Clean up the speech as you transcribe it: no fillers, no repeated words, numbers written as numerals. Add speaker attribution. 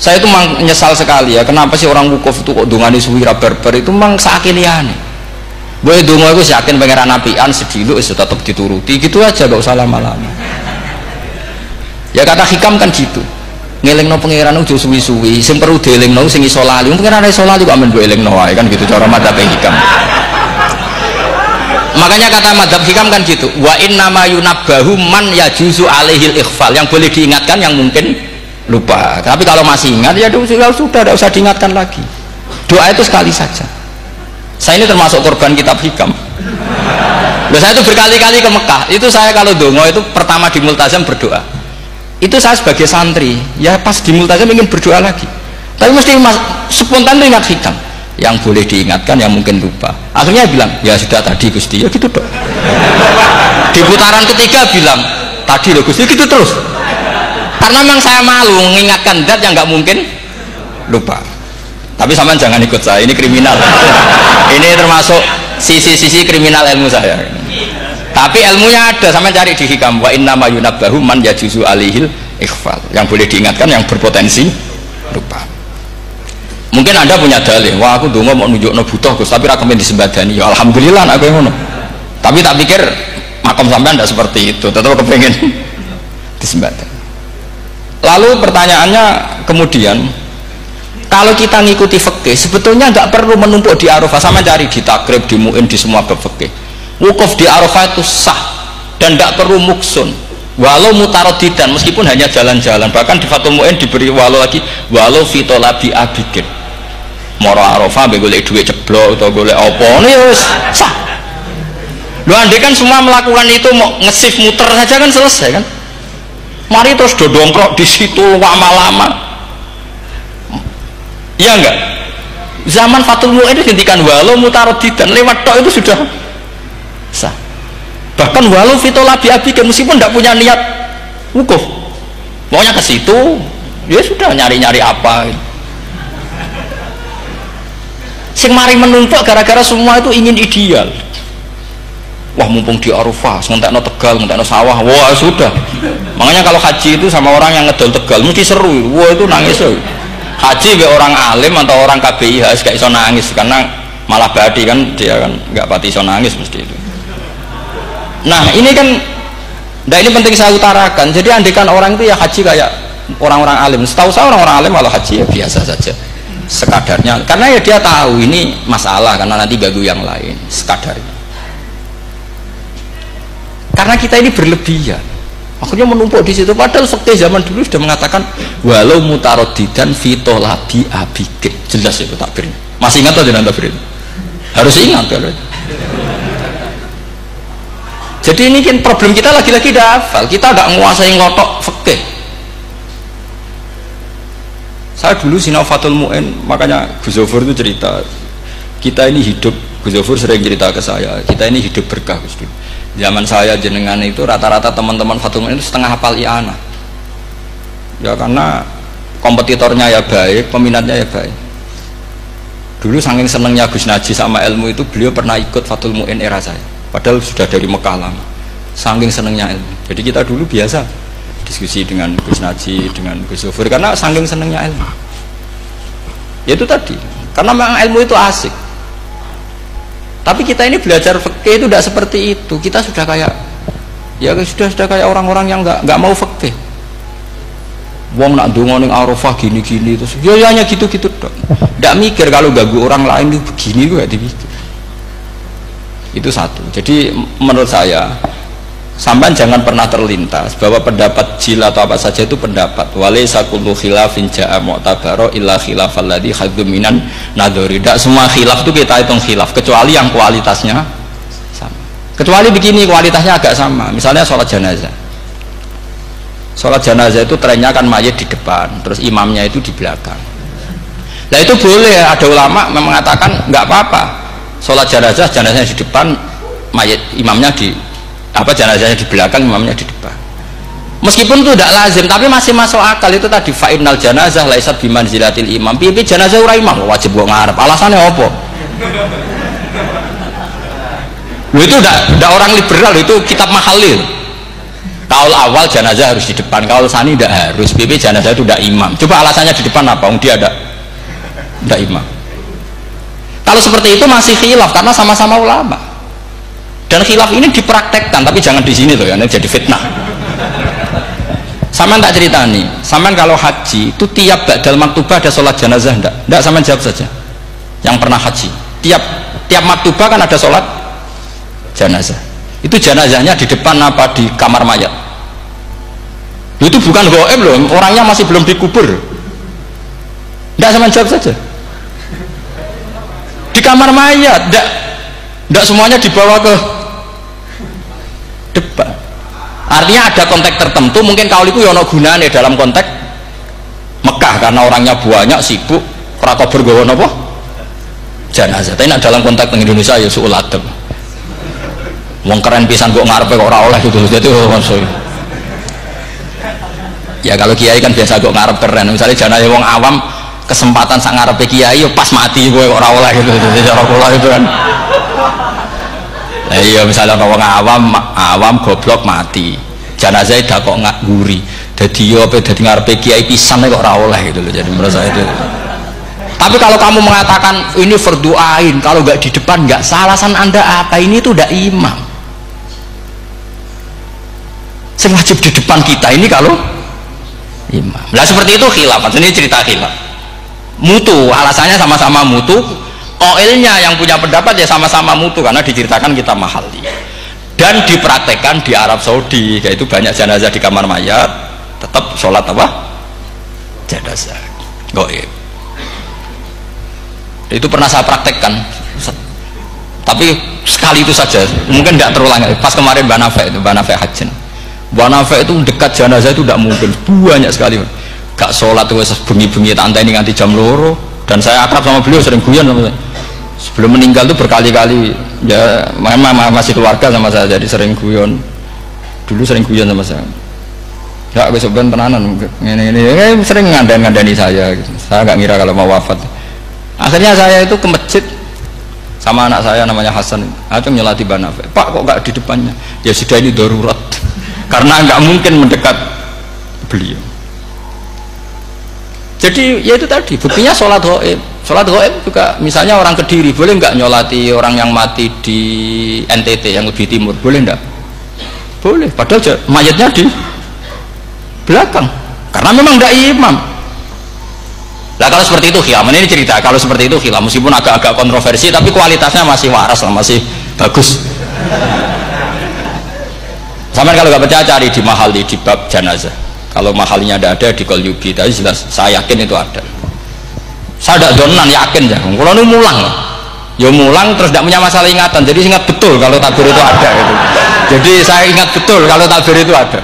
Speaker 1: Saya itu memang menyesal sekali ya, kenapa sih orang wukuf itu kok dungani suwi ra barbar itu memang sakiniane. Boy donga iku yakin pangeran apian sediluk wis tetep dituruti, gitu aja gak usah lama-lama. Ya kata hikam kan gitu. Ngelingno pangeran ojo suwi-suwi, sing perlu dielingno sing iso lali. Pangeran iso lali kok men mbok elingno wae kan gitu cara madzhab hikam. Makanya kata madzhab hikam kan gitu, wa inna ma yunabbahu man yajuzu alaihil ikhfal, yang boleh diingatkan yang mungkin lupa. Tapi kalau masih ingat ya sudah tidak usah diingatkan lagi. Doa itu sekali saja. Saya ini termasuk korban kitab hikam. Loh, saya itu berkali-kali ke Mekah. Itu saya kalau dongo itu pertama di Multazam berdoa. Itu saya sebagai santri, ya pas di Multazam ingin berdoa lagi. Tapi mesti spontan ingat hikam. Yang boleh diingatkan yang mungkin lupa. Akhirnya bilang ya sudah tadi Gusti, ya gitu dong. Di putaran ketiga bilang tadi loh Gusti, gitu terus. Karena memang saya malu mengingatkan zat yang nggak mungkin lupa. Tapi sampean jangan ikut saya, ini kriminal. Ini termasuk sisi-sisi kriminal ilmu saya. Tapi ilmunya ada, sampean cari di hikam. Wa inna ma yunabbahu man yajuzu alihil ikhfal, yang boleh diingatkan yang berpotensi lupa. Mungkin Anda punya dalih, wah aku dongo mau nunjukno butuh Gus, tapi ra kepen disembadani. Ya alhamdulillah aku ngono. Tapi tak pikir makom sampean tidak seperti itu, tetap kepengen disembadani. Lalu pertanyaannya kemudian, kalau kita ngikuti fikih sebetulnya nggak perlu menumpuk di Arafah. Sama cari di takrib, di muin, di semua bab fikih. Wukuf di Arafah itu sah dan nggak perlu muksun. Walau mutaraddidan, meskipun hanya jalan-jalan. Bahkan di Fathul Mu'in diberi walau lagi, walau fitolabi abidin. Moro Arafah mbek golek duit ceblok atau golek apa ini wis sah. Lho andai kan semua melakukan itu mau ngesif muter saja kan selesai kan. Mari terus dodongkrok di situ lama-lama. Iya enggak? Zaman Fathul Mu'in itu hentikan walau mutaraddidan, lewat tok itu sudah sah. Bahkan walau fitolabi abidin, meskipun tidak punya niat wukuf, maunya ke situ, ya sudah nyari-nyari apa. Sing mari menumpuk gara-gara semua itu ingin ideal. Wah mumpung di Arafah, ngentekno Tegal, ngentekno sawah, wah sudah. Makanya kalau haji itu sama orang yang ngedol Tegal mesti seru, wah itu nangis. Haji be orang alim atau orang KBIH gak iso nangis karena malah badi kan, dia kan nggak pati iso nangis mesti itu. Nah ini kan, nah ini penting saya utarakan. Jadi andikan orang itu ya haji kayak orang-orang alim. Setahu saya orang-orang alim kalau haji ya biasa saja, sekadarnya. Karena ya dia tahu ini masalah karena nanti ganggu yang lain, sekadarnya. Karena kita ini berlebihan, akhirnya menumpuk di situ. Padahal fikih zaman dulu sudah mengatakan walau mutaraddidan fitolabi abidin, jelas itu takbirnya. Masih ingat atau tidak takbir? Harus ingat kan? Jadi ini kan problem kita lagi-lagi dah hafal, kita nggak menguasai ngotok fikih. Saya dulu sinau Fathul Mu'in, makanya Gus Zofur itu cerita, kita ini hidup, Gus Zofur sering cerita ke saya, kita ini hidup berkah Gus. Zaman saya jenengan itu rata-rata teman-teman Fathul Mu'in itu setengah hafal i'anah. Ya karena kompetitornya ya baik, peminatnya ya baik. Dulu saking senengnya Gus Naji sama ilmu itu, beliau pernah ikut Fathul Mu'in era saya. Padahal sudah dari Mekah lama, saking senengnya ilmu. Jadi kita dulu biasa diskusi dengan Gus Naji, dengan Gus Zofur karena saking senengnya ilmu. Ya itu tadi, karena memang ilmu itu asik. Tapi kita ini belajar fikih itu tidak seperti itu. Kita sudah kayak, ya sudah kayak orang-orang yang nggak mau fikih. Wong nak dongo ning Arafah gini-gini terus, ya hanya gitu-gitu dong. Tidak mikir kalau ganggu orang lain itu begini juga dipikir. Itu satu. Jadi menurut saya sampai jangan pernah terlintas bahwa pendapat jil atau apa saja itu pendapat. Walaysa kullu khilafin ja'a mu'tabaro illa khilafal ladzi haddu minan nadhari. Tidak semua khilaf itu kita hitung khilaf kecuali yang kualitasnya sama. Kecuali begini kualitasnya agak sama. Misalnya sholat jenazah. Sholat jenazah itu trennya kan mayit di depan, terus imamnya itu di belakang. Nah itu boleh, ada ulama mengatakan nggak apa-apa. Sholat jenazahnya di depan, mayit imamnya di jenazahnya di belakang, imamnya di depan. Meskipun itu tidak lazim, tapi masih masuk akal. Itu tadi fa'innal janazah laisat bimanzilatil imam. Piye jenazah ora imam wajib kok ngarep. Alasannya apa? Itu tidak orang liberal, itu kitab Mahalil. Kaul awal jenazah harus di depan, kaul sani tidak harus. BP jenazah itu tidak imam. Coba alasannya di depan apa? Dia ada tidak imam. Kalau seperti itu masih khilaf karena sama-sama ulama. Dan khilaf ini dipraktekkan, tapi jangan di sini loh ya, ini jadi fitnah. Saman tak cerita nih, saman kalau haji itu tiap ba'dal maktubah ada sholat jenazah enggak? Enggak, saman jawab saja. Yang pernah haji, tiap maktubah kan ada sholat jenazah. Itu jenazahnya di depan apa di kamar mayat? Itu bukan goib loh, orangnya masih belum dikubur. Enggak, saman jawab saja. Di kamar mayat, enggak semuanya dibawa ke depan. Artinya ada konteks tertentu, mungkin kaul itu yono gunane dalam konteks Mekah karena orangnya banyak sibuk ora kober gawa napa jenazah. Tapi dalam konteks Indonesia ya suul adab. Wong keren pisan kok ngarepe kok ora oleh gitu. Jadi ya kalau kiai kan biasa kok ngarep keren. Misalnya jenazah wong awam kesempatan sak ngarepe kiai yo pas mati kowe kok ora oleh gitu. Jadi cara kula itu kan. Iya misalnya orang awam goblok mati, jenazah dah kok nggak guri, jadi yo apa jadi ngarepe kiai pisan kok ora oleh gitu loh. Jadi menurut saya itu. Tapi kalau kamu mengatakan ini fardu ain, kalau nggak di depan nggak salah, alasan anda apa? Ini tuh udah imam. Yang wajib di depan kita ini kalau imam. Nah seperti itu khilaf. Ini cerita khilaf. Mutu, alasannya sama-sama mutu. Oilnya yang punya pendapat ya sama-sama mutu karena diceritakan kita mahali dan dipraktekkan di Arab Saudi, yaitu banyak jenazah di kamar mayat tetap sholat apa? Jenazah goib. Itu pernah saya praktekkan, tapi sekali itu saja, mungkin tidak terulang. Pas kemarin Mbak Nafe Hajin, Mbak Nafe itu dekat jenazah itu tidak mungkin, banyak sekali gak sholat itu bengi-bengi tantai ini nganti jam loro. Dan saya akrab sama beliau, sering guyon sama saya. Sebelum meninggal tuh berkali-kali ya masih keluarga sama saya, jadi sering guyon. Dulu sering guyon sama saya. Ya aku sebenarnya tenanan ini sering ngandani saya gitu. Saya nggak ngira kalau mau wafat. Akhirnya saya itu ke masjid sama anak saya namanya Hasan. Aku nyelati Banafe. Pak kok nggak di depannya? Ya sudah ini darurat. Karena nggak mungkin mendekat beliau. Jadi ya itu tadi buktinya sholat goib. Sholat goib juga misalnya orang Kediri boleh nggak nyolati orang yang mati di NTT yang lebih timur, boleh nggak? Boleh, padahal mayatnya di belakang karena memang nggak imam. Nah kalau seperti itu khilaf, ini cerita kalau seperti itu khilaf meskipun agak-agak kontroversi tapi kualitasnya masih waras lah, masih bagus. Sampai kalau nggak percaya cari di mahali di bab jenazah. Kalau mahalnya ada di Qalyubi, tapi jelas saya yakin itu ada. Saya tidak donan yakin ya. Kalau ini mulang, ya mulang terus tidak punya masalah ingatan. Jadi ingat betul kalau takbir itu ada. Gitu. Jadi saya ingat betul kalau takbir itu ada.